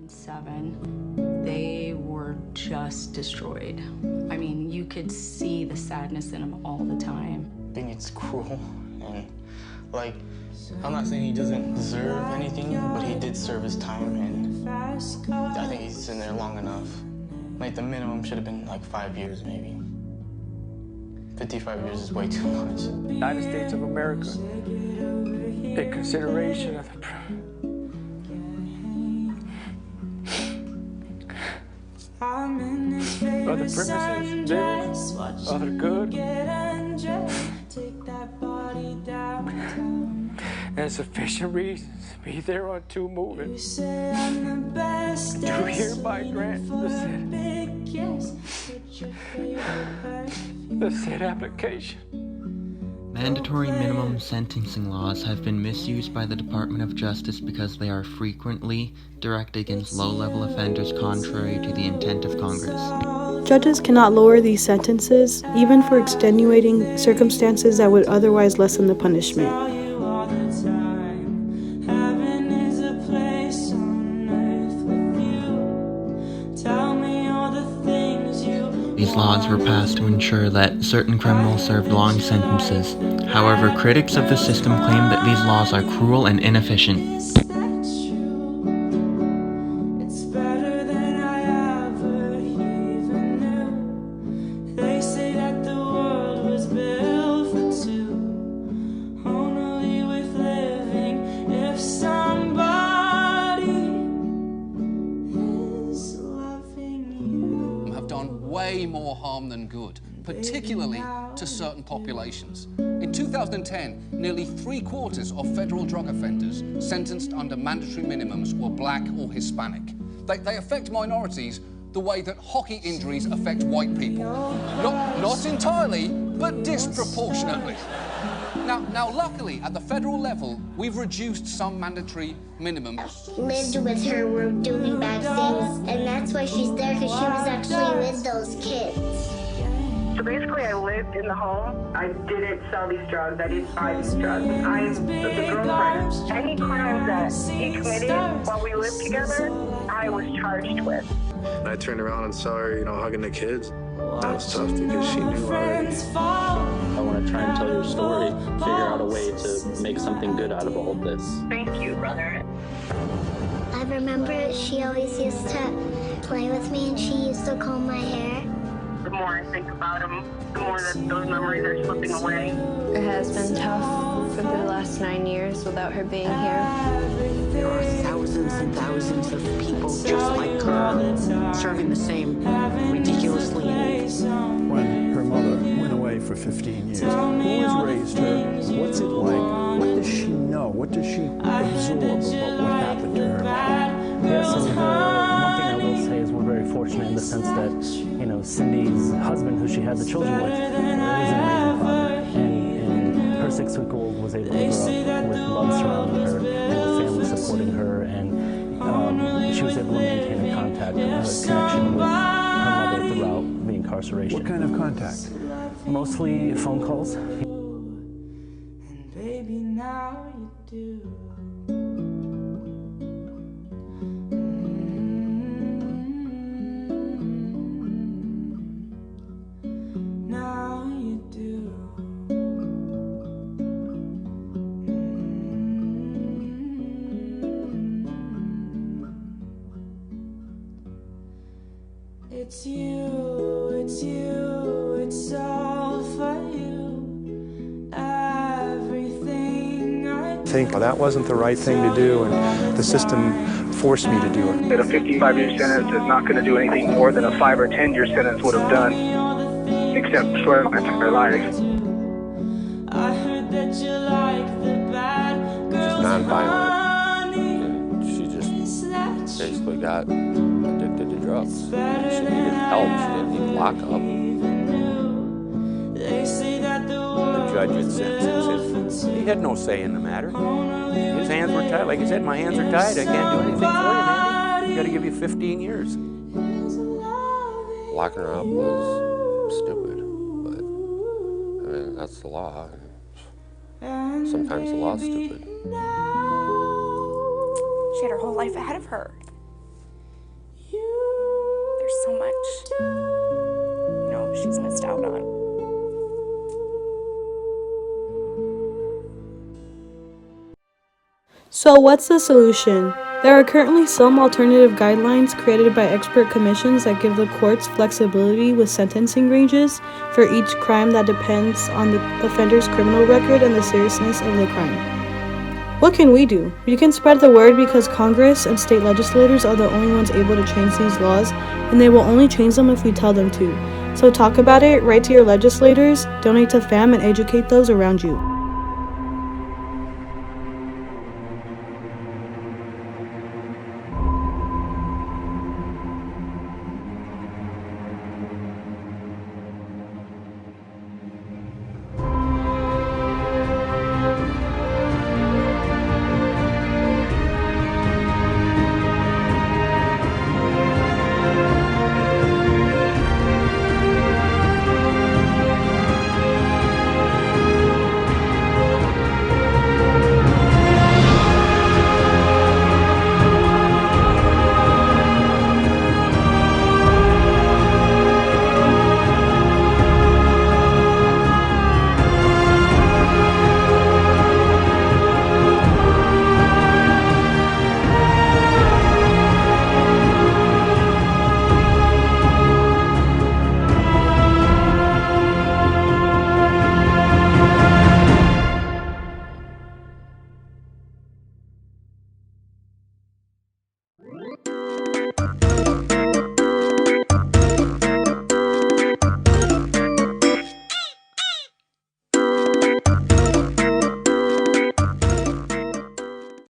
2007, they were just destroyed. I mean, you could see the sadness in them all the time. I think it's cruel, and like, I'm not saying he doesn't deserve anything, but he did serve his time, and I think he's in there long enough. Like, the minimum should have been like 5 years, maybe. 55 years is way too much. United States of America, in consideration of the other purposes, other good, and sufficient reasons to be there on two moving. Do hereby grant the said application. Mandatory minimum sentencing laws have been misused by the Department of Justice because they are frequently directed against low-level offenders contrary to the intent of Congress. Judges cannot lower these sentences, even for extenuating circumstances that would otherwise lessen the punishment. These laws were passed to ensure that certain criminals served long sentences. However, critics of the system claim that these laws are cruel and inefficient. Way more harm than good, particularly to certain populations. In 2010, nearly 3/4 of federal drug offenders sentenced under mandatory minimums were black or Hispanic. They affect minorities the way that hockey injuries affect white people. Not entirely, but disproportionately. Now, luckily, at the federal level, we've reduced some mandatory minimums. Lived with her were doing bad things, and that's why she's there, because she was actually with those kids. So basically, I lived in the home. I didn't sell these drugs. I didn't buy these drugs. I'm the girlfriend. Any crimes that he committed while we lived together, I was charged with. And I turned around and saw her, hugging the kids. That was tough because she knew already. I want to try and tell your story, figure out a way to make something good out of all this. Thank you, brother. I remember she always used to play with me, and she used to comb my hair. The more I think about him, the more that those memories are slipping away. It has been tough for the last 9 years without her being here. There are thousands and thousands of people just like her, serving the same ridiculously. When her mother went away for 15 years, who has raised her? What's it like? What does she know? What does she absorb about what happened to her? Yes, and one thing I will say is we're very fortunate in the sense that, Cindy's husband, who she had the children with, is an amazing father. And her 6-week-old was able to grow up with love surrounding her and with family supporting her, and she was able to maintain a connection with her mother throughout the incarceration. What kind of contact? Mostly phone calls. And baby, now you do. It's you, it's all for you, everything I think that wasn't the right thing to do, and the system forced me to do it. That a 55-year sentence is not going to do anything more than a 5 or 10-year sentence would have done, except destroy my entire life. I heard that you like the bad girls. She's non-violent. She just basically got addicted to drugs. She needed help. She didn't need lockup. The judge had sentenced him. He had no say in the matter. His hands were tied. Like I said, my hands are tied. I can't do anything for you, Mandy. I got to give you 15 years. Locking her up was stupid, but I mean, that's the law. Sometimes the law's stupid. She had her whole life ahead of her. so much, you know, she's missed out on. So what's the solution? There are currently some alternative guidelines created by expert commissions that give the courts flexibility with sentencing ranges for each crime that depends on the offender's criminal record and the seriousness of the crime. What can we do? We can spread the word because Congress and state legislators are the only ones able to change these laws, and they will only change them if we tell them to. So talk about it, write to your legislators, donate to FAM, and educate those around you.